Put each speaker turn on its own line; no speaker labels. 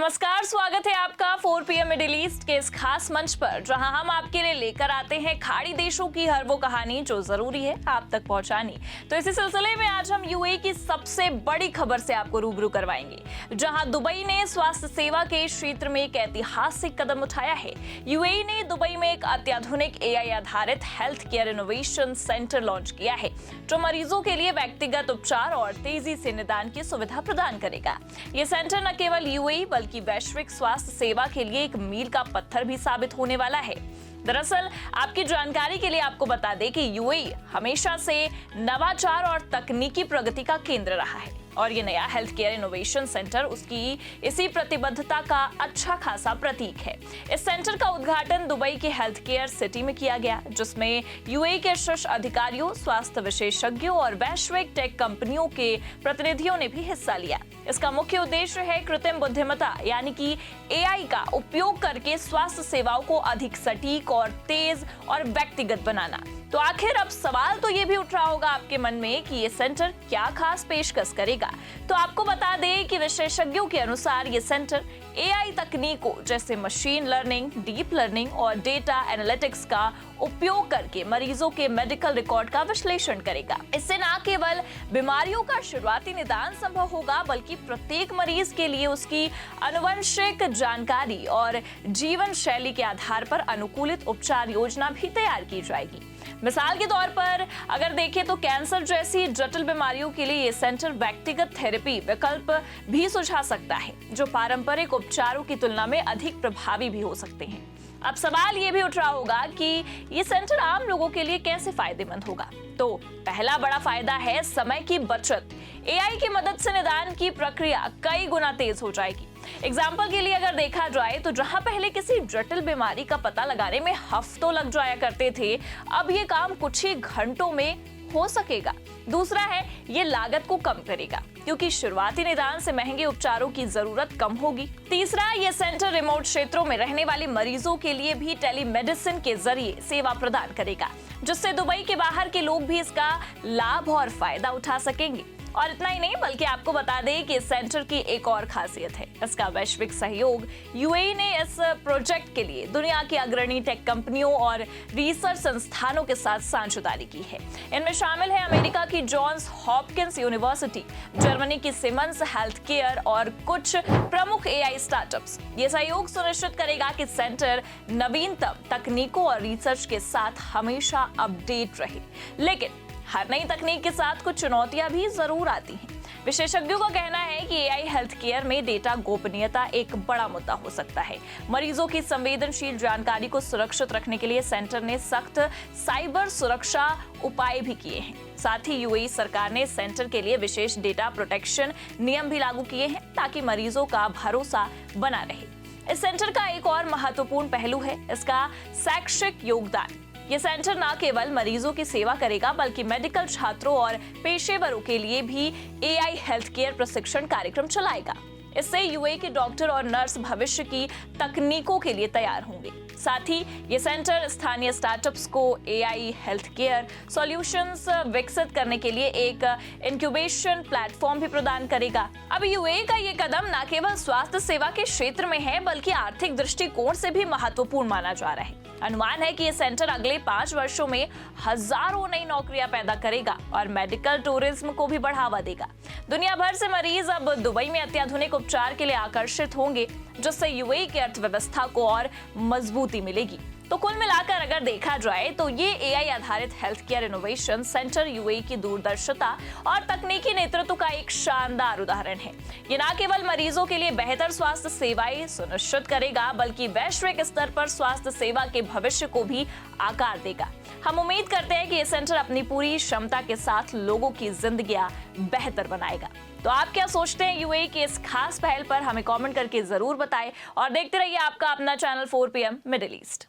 नमस्कार, स्वागत है आपका 4 PM मिडिल ईस्ट के इस खास मंच पर, जहां हम आपके लिए लेकर आते हैं खाड़ी देशों की हर वो कहानी जो जरूरी है आप तक पहुंचानी। तो इसी सिलसिले में आज हम यूएई की सबसे बड़ी खबर से आपको रूबरू करवाएंगे, जहां दुबई ने स्वास्थ्य सेवा के क्षेत्र में एक ऐतिहासिक कदम उठाया है। यूएई ने दुबई में एक अत्याधुनिक एआई आधारित health care innovation centre launch किया है, जो मरीजों के लिए व्यक्तिगत उपचार और तेजी से निदान की सुविधा प्रदान करेगा। ये सेंटर न केवल यूएई बल्कि वैश्विक स्वास्थ्य सेवा के लिए एक मील का पत्थर भी साबित होने वाला है। दरअसल आपकी जानकारी के लिए आपको बता दें कि यूएई हमेशा से नवाचार और तकनीकी प्रगति का केंद्र रहा है, और ये नया हेल्थ केयर इनोवेशन सेंटर उसकी इसी प्रतिबद्धता का अच्छा खासा प्रतीक है। इस सेंटर का उद्घाटन दुबई के हेल्थ केयर सिटी में किया गया, जिसमें यूएई के शीर्ष अधिकारियों, स्वास्थ्य विशेषज्ञों और वैश्विक टेक कंपनियों के प्रतिनिधियों ने भी हिस्सा लिया। इसका मुख्य उद्देश्य है कृत्रिम बुद्धिमत्ता यानी कि एआई का उपयोग करके स्वास्थ्य सेवाओं को अधिक सटीक और तेज और व्यक्तिगत बनाना। तो आखिर अब सवाल तो ये भी उठ रहा होगा आपके मन में कि ये सेंटर क्या खास पेशकश करेगा। तो आपको बता दें कि विशेषज्ञों के अनुसार ये सेंटर एआई तकनीकों जैसे मशीन लर्निंग, डीप लर्निंग और डेटा एनालिटिक्स का उपयोग करके मरीजों के मेडिकल रिकॉर्ड का विश्लेषण करेगा। इससे न केवल बीमारियों का शुरुआती निदान संभव होगा, बल्कि प्रत्येक मरीज के लिए उसकी आनुवंशिक जानकारी और जीवन शैली के आधार पर अनुकूलित उपचार योजना भी तैयार की जाएगी। मिसाल के तौर पर अगर देखें तो कैंसर जैसी जटिल बीमारियों के लिए ये सेंटर व्यक्तिगत थेरेपी विकल्प भी सुझा सकता है, जो पारंपरिक उपचारों की तुलना में अधिक प्रभावी भी हो सकते हैं। अब सवाल ये भी उठ रहा होगा कि ये सेंटर आम लोगों के लिए कैसे फायदेमंद होगा। तो पहला बड़ा फायदा है समय की बचत। एआई की मदद से निदान की प्रक्रिया कई गुना तेज हो जाएगी। एग्जाम्पल के लिए अगर देखा जाए तो जहां पहले किसी जटिल बीमारी का पता लगाने में हफ्तों लग जाया करते थे, अब ये काम कुछ ही घंटों में हो सकेगा। दूसरा है ये लागत को कम करेगा, क्योंकि शुरुआती निदान से महंगे उपचारों की जरूरत कम होगी। तीसरा, ये सेंटर रिमोट क्षेत्रों में रहने वाले मरीजों के लिए भी टेलीमेडिसिन के जरिए सेवा प्रदान करेगा, जिससे दुबई के बाहर के लोग भी इसका लाभ और फायदा उठा सकेंगे। और इतना ही नहीं, बल्कि आपको बता दें कि इस सेंटर की एक और खासियत है इसका वैश्विक सहयोग। यूएई ने इस प्रोजेक्ट के लिए दुनिया की अग्रणी टेक कंपनियों और रिसर्च संस्थानों के साथ साझेदारी की है। इनमें शामिल है अमेरिका की जॉन्स हॉपकिंस यूनिवर्सिटी, जर्मनी की सिमंस हेल्थ केयर और कुछ प्रमुख एआई स्टार्टअप्स। ये सहयोग सुनिश्चित करेगा कि सेंटर नवीनतम तकनीकों और रिसर्च के साथ हमेशा अपडेट रहे। लेकिन हर नई तकनीक के साथ कुछ चुनौतियां भी जरूर आती हैं। विशेषज्ञों का कहना है कि एआई हेल्थ केयर में डेटा गोपनीयता एक बड़ा मुद्दा हो सकता है। मरीजों की संवेदनशील जानकारी को सुरक्षित रखने के लिए सेंटर ने सख्त साइबर सुरक्षा उपाय भी किए हैं। साथ ही यूएई सरकार ने सेंटर के लिए विशेष डेटा प्रोटेक्शन नियम भी लागू किए हैं, ताकि मरीजों का भरोसा बना रहे। इस सेंटर का एक और महत्वपूर्ण पहलू है इसका शैक्षिक योगदान। ये सेंटर न केवल मरीजों की सेवा करेगा, बल्कि मेडिकल छात्रों और पेशेवरों के लिए भी एआई हेल्थ केयर प्रशिक्षण कार्यक्रम चलाएगा। इससे यूएई के डॉक्टर और नर्स भविष्य की तकनीकों के लिए तैयार होंगे। साथ ही ये सेंटर स्थानीय स्टार्टअप्स को एआई हेल्थ केयर सॉल्यूशंस विकसित करने के लिए एक इंक्यूबेशन प्लेटफॉर्म भी प्रदान करेगा। अब यूएई का ये कदम न केवल स्वास्थ्य सेवा के क्षेत्र में है, बल्कि आर्थिक दृष्टिकोण से भी महत्वपूर्ण माना जा रहा है। अनुमान है कि ये सेंटर अगले 5 वर्षों में हजारों नई नौकरियां पैदा करेगा और मेडिकल टूरिज्म को भी बढ़ावा देगा। दुनिया भर से मरीज अब दुबई में अत्याधुनिक उपचार के लिए आकर्षित होंगे, जिससे यूएई की अर्थव्यवस्था को और मजबूती मिलेगी। तो कुल मिलाकर अगर देखा जाए तो ये एआई आधारित health care innovation centre UAE की दूरदर्शिता और तकनीकी नेतृत्व का एक शानदार उदाहरण है। ये न केवल मरीजों के लिए बेहतर स्वास्थ्य सेवाएं सुनिश्चित करेगा, बल्कि वैश्विक स्तर पर स्वास्थ्य सेवा के भविष्य को भी आकार देगा। हम उम्मीद करते हैं कि ये सेंटर अपनी पूरी क्षमता के साथ लोगों की जिंदगियां बेहतर बनाएगा। तो आप क्या सोचते हैं यूएई के इस खास पहल पर? हमें कमेंट करके जरूर बताएं और देखते रहिए आपका अपना चैनल 4 PM मिडिल ईस्ट।